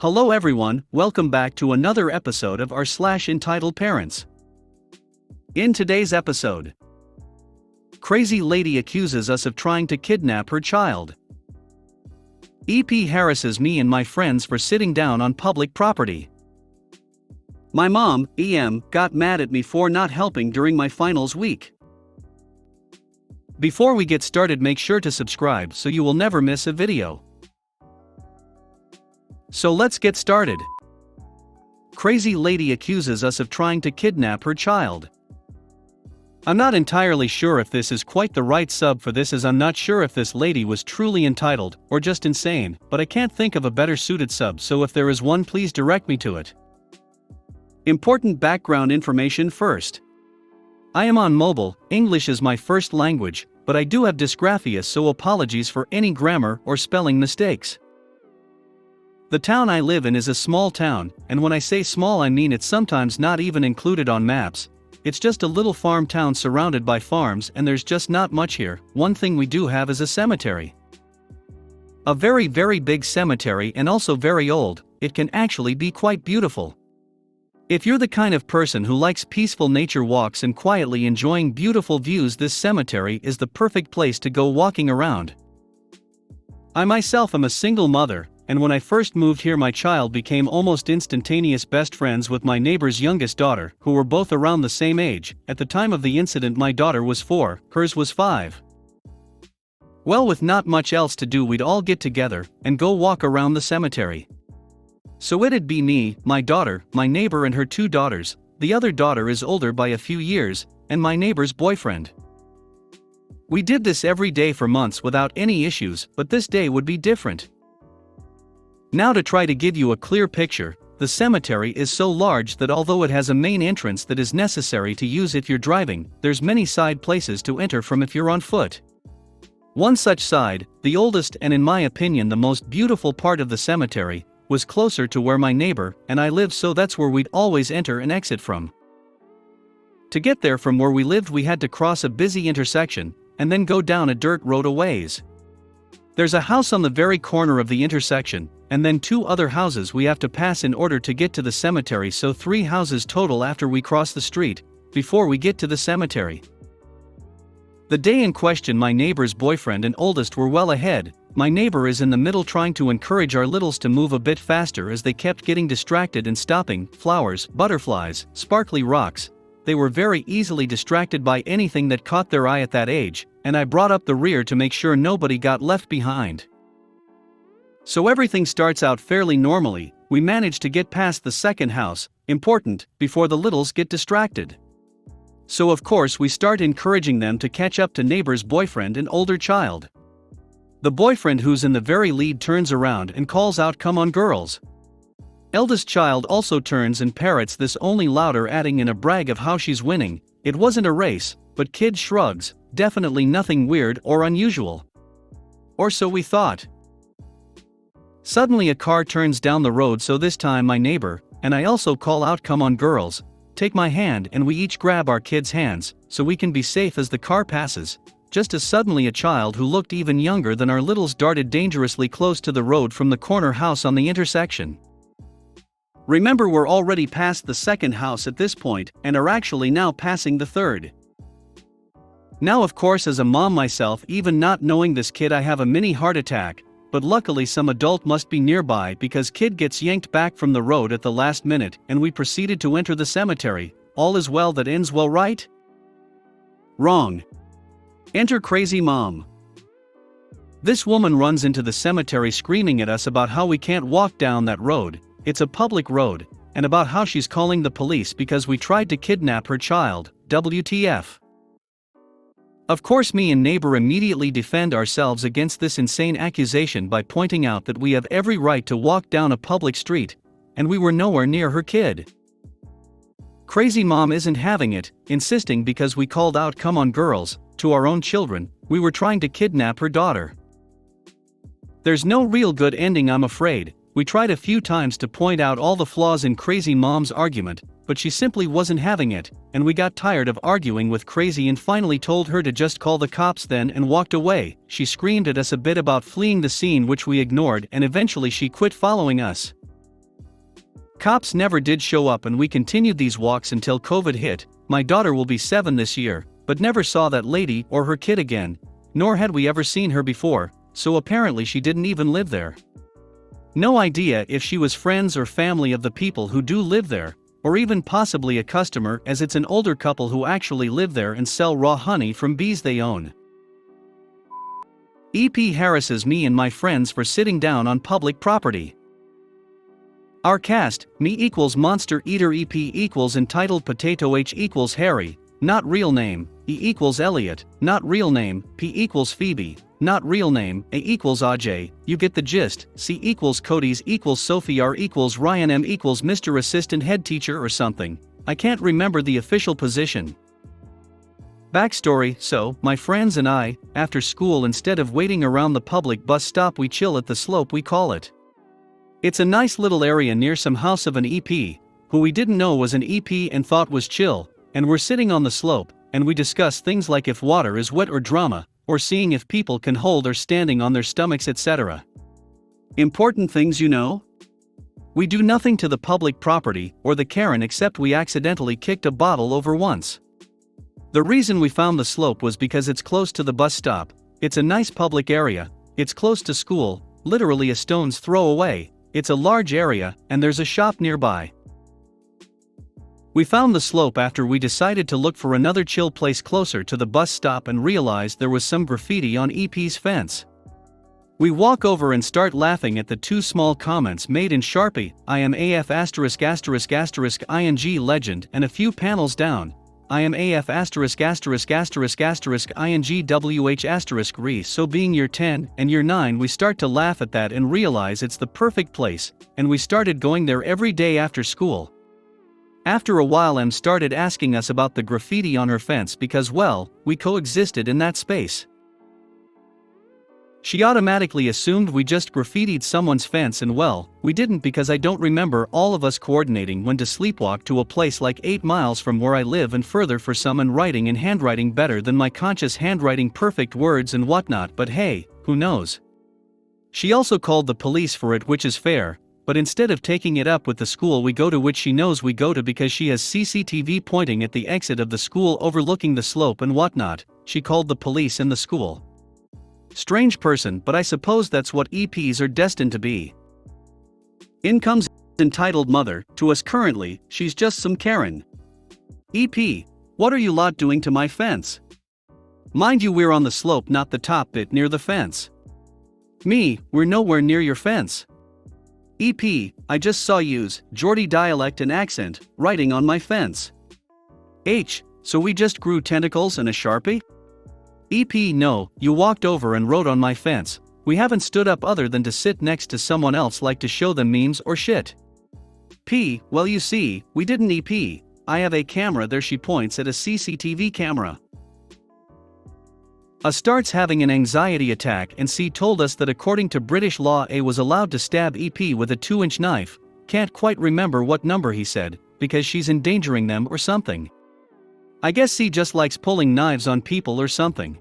Hello everyone, welcome back to another episode of our entitled parents. In today's episode, crazy lady accuses us of trying to kidnap her child. EP harasses me and my friends for sitting down on public property. My mom, EM, got mad at me for not helping during my finals week. Before we get started, make sure to subscribe so you will never miss a video. So let's get started. Crazy lady accuses us of trying to kidnap her child. I'm not entirely sure if this is quite the right sub for this, as I'm not sure if this lady was truly entitled or just insane, but I can't think of a better suited sub, so if there is one, please direct me to it. Important background information first. I am on mobile, English is my first language, but I do have dysgraphia, so apologies for any grammar or spelling mistakes. The town I live in is a small town, and when I say small I mean it's sometimes not even included on maps. It's just a little farm town surrounded by farms, and there's just not much here. One thing we do have is a cemetery. A very big cemetery, and also very old. It can actually be quite beautiful. If you're the kind of person who likes peaceful nature walks and quietly enjoying beautiful views, this cemetery is the perfect place to go walking around. I myself am a single mother, and when I first moved here my child became almost instantaneous best friends with my neighbor's youngest daughter, who were both around the same age. At the time of the incident my daughter was 4, hers was 5. Well, with not much else to do, we'd all get together and go walk around the cemetery. So it'd be me, my daughter, my neighbor and her 2 daughters, the other daughter is older by a few years, and my neighbor's boyfriend. We did this every day for months without any issues, but this day would be different. Now, to try to give you a clear picture, the cemetery is so large that although it has a main entrance that is necessary to use if you're driving, there's many side places to enter from if you're on foot. One such side, the oldest and in my opinion the most beautiful part of the cemetery, was closer to where my neighbor and I lived, so that's where we'd always enter and exit from. To get there from where we lived we had to cross a busy intersection, and then go down a dirt road a ways. There's a house on the very corner of the intersection, and then 2 other houses we have to pass in order to get to the cemetery, so 3 houses total after we cross the street, before we get to the cemetery. The day in question my neighbor's boyfriend and oldest were well ahead. My neighbor is in the middle trying to encourage our littles to move a bit faster as they kept getting distracted and stopping. Flowers, butterflies, sparkly rocks. They were very easily distracted by anything that caught their eye at that age, and I brought up the rear to make sure nobody got left behind. So everything starts out fairly normally. We manage to get past the second house, important, before the littles get distracted. So of course we start encouraging them to catch up to neighbor's boyfriend and older child. The boyfriend, who's in the very lead, turns around and calls out, "Come on girls." Eldest child also turns and parrots this only louder, adding in a brag of how she's winning. It wasn't a race, but kid shrugs, definitely nothing weird or unusual. Or so we thought. Suddenly a car turns down the road, so this time my neighbor and I also call out, "Come on girls, take my hand," and we each grab our kids' hands so we can be safe as the car passes. Just as suddenly a child who looked even younger than our littles darted dangerously close to the road from the corner house on the intersection. Remember, we're already past the second house at this point and are actually now passing the third. Now of course, as a mom myself, even not knowing this kid, I have a mini heart attack, but luckily some adult must be nearby because kid gets yanked back from the road at the last minute and we proceeded to enter the cemetery. All is well that ends well, right? Wrong. Enter crazy mom. This woman runs into the cemetery screaming at us about how we can't walk down that road, it's a public road, and about how she's calling the police because we tried to kidnap her child. WTF. Of course, me and neighbor immediately defend ourselves against this insane accusation by pointing out that we have every right to walk down a public street, and we were nowhere near her kid. Crazy mom isn't having it, insisting because we called out, "Come on girls," to our own children, we were trying to kidnap her daughter. There's no real good ending, I'm afraid. We tried a few times to point out all the flaws in crazy mom's argument, but she simply wasn't having it, and we got tired of arguing with crazy and finally told her to just call the cops then and walked away. She screamed at us a bit about fleeing the scene, which we ignored, and eventually she quit following us. Cops never did show up and we continued these walks until COVID hit. My daughter will be 7 this year, but never saw that lady or her kid again, nor had we ever seen her before, so apparently she didn't even live there. No idea if she was friends or family of the people who do live there, or even possibly a customer, as it's an older couple who actually live there and sell raw honey from bees they own. EP harasses me and my friends for sitting down on public property. Our cast, me equals monster eater, EP equals entitled potato, H equals Harry, not real name, E equals Elliot, not real name, P equals Phoebe, not real name, A equals Ajay, you get the gist, C equals Cody's equals Sophie, R equals Ryan, M equals Mr. Assistant Head Teacher or something. I can't remember the official position. Backstory: so, my friends and I, after school, instead of waiting around the public bus stop, we chill at the slope, we call it. It's a nice little area near some house of an EP, who we didn't know was an EP and thought was chill, and we're sitting on the slope, and we discuss things like if water is wet or drama, or seeing if people can hold or standing on their stomachs, etc. Important things, you know? We do nothing to the public property or the Karen except we accidentally kicked a bottle over once. The reason we found the slope was because it's close to the bus stop, it's a nice public area, it's close to school, literally a stone's throw away, it's a large area, and there's a shop nearby. We found the slope after we decided to look for another chill place closer to the bus stop and realized there was some graffiti on EP's fence. We walk over and start laughing at the two small comments made in Sharpie, I am AF ***** ing legend, and a few panels down, I am AF ***** ing WH ***re. So being year 10 and year 9, we start to laugh at that and realize it's the perfect place, and we started going there every day after school. After a while, Em started asking us about the graffiti on her fence because, well, we coexisted in that space. She automatically assumed we just graffitied someone's fence, and well, we didn't, because I don't remember all of us coordinating when to sleepwalk to a place like 8 miles from where I live and further for someone writing and handwriting better than my conscious handwriting, perfect words and whatnot, but hey, who knows? She also called the police for it, which is fair. But instead of taking it up with the school we go to, which she knows we go to because she has CCTV pointing at the exit of the school overlooking the slope and whatnot, she called the police and the school. Strange person, but I suppose that's what EPs are destined to be. In comes entitled mother. To us currently, she's just some Karen. EP, what are you lot doing to my fence? Mind you, we're on the slope, not the top bit near the fence. Me, we're nowhere near your fence. EP, I just saw yous, Geordie dialect and accent, writing on my fence. H, so we just grew tentacles and a Sharpie? EP, no, you walked over and wrote on my fence. We haven't stood up other than to sit next to someone else, like to show them memes or shit. P, well you see, we didn't. EP, I have a camera there. She points at a CCTV camera. A starts having an anxiety attack, and C told us that according to British law A was allowed to stab EP with a 2-inch knife, can't quite remember what number he said, because she's endangering them or something. I guess C just likes pulling knives on people or something.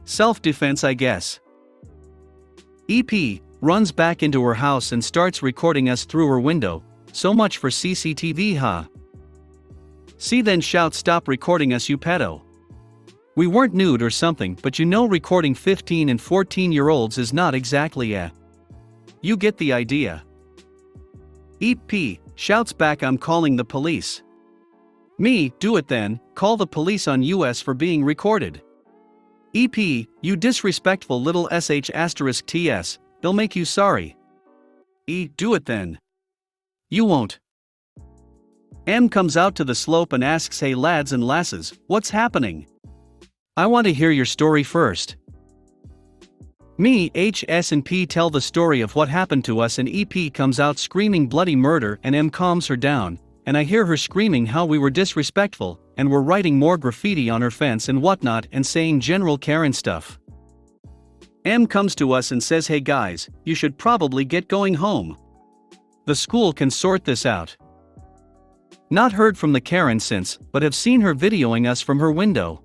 Self-defense, I guess. EP runs back into her house and starts recording us through her window. So much for CCTV, huh? C then shouts, stop recording us, you pedo. We weren't nude or something, but you know, recording 15 and 14-year-olds is not exactly a. You get the idea. EP shouts back, I'm calling the police. Me, do it then, call the police on us for being recorded. EP, you disrespectful little sh**ts, they'll make you sorry. E, do it then. You won't. M comes out to the slope and asks, hey lads and lasses, what's happening? I want to hear your story first. Me, H, S and P tell the story of what happened to us, and EP comes out screaming bloody murder, and M calms her down, and I hear her screaming how we were disrespectful, and were writing more graffiti on her fence and whatnot and saying general Karen stuff. M comes to us and says, hey guys, you should probably get going home. The school can sort this out. Not heard from the Karen since, but have seen her videoing us from her window.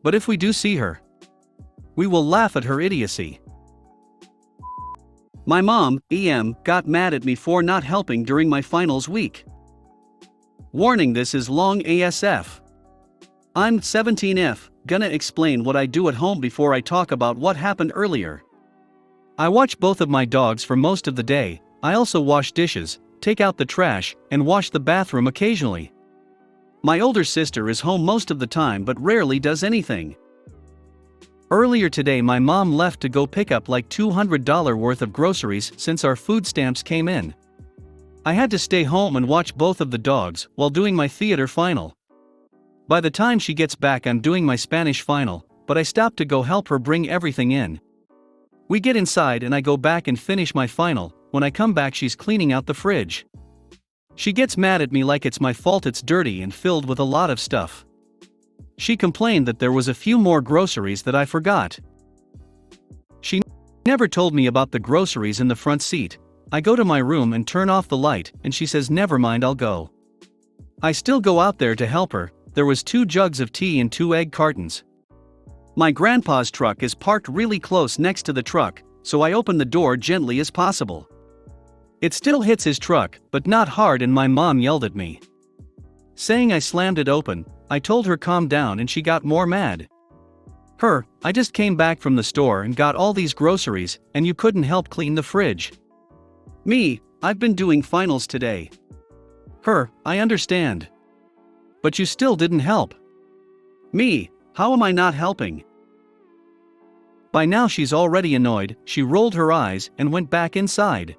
But if we do see her, we will laugh at her idiocy. My mom, got mad at me for not helping during my finals week. Warning: this is long ASF. I'm 17F, gonna explain what I do at home before I talk about what happened earlier. I watch both of my dogs for most of the day. I also wash dishes, take out the trash, and wash the bathroom occasionally. My older sister is home most of the time but rarely does anything. Earlier today my mom left to go pick up like $200 worth of groceries since our food stamps came in. I had to stay home and watch both of the dogs while doing my theater final. By the time she gets back I'm doing my Spanish final, but I stopped to go help her bring everything in. We get inside and I go back and finish my final. When I come back she's cleaning out the fridge. She gets mad at me like it's my fault it's dirty and filled with a lot of stuff. She complained that there was a few more groceries that I forgot. She never told me about the groceries in the front seat. I go to my room and turn off the light, and she says never mind, I'll go. I still go out there to help her. There was 2 jugs of tea and 2 egg cartons. My grandpa's truck is parked really close next to the truck, so I open the door gently as possible. It still hits his truck, but not hard, and my mom yelled at me, saying I slammed it open. I told her calm down and she got more mad. I just came back from the store and got all these groceries, and you couldn't help clean the fridge. Me, I've been doing finals today. I understand. But you still didn't help. Me, how am I not helping? By now she's already annoyed. She rolled her eyes and went back inside.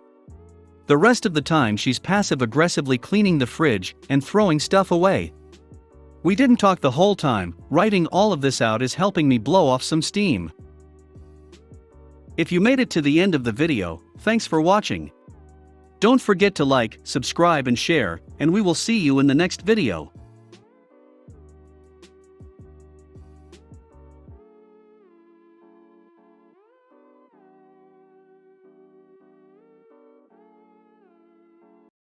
The rest of the time she's passive-aggressively cleaning the fridge and throwing stuff away. We didn't talk the whole time. Writing all of this out is helping me blow off some steam. If you made it to the end of the video, thanks for watching. Don't forget to like, subscribe and share, and we will see you in the next video.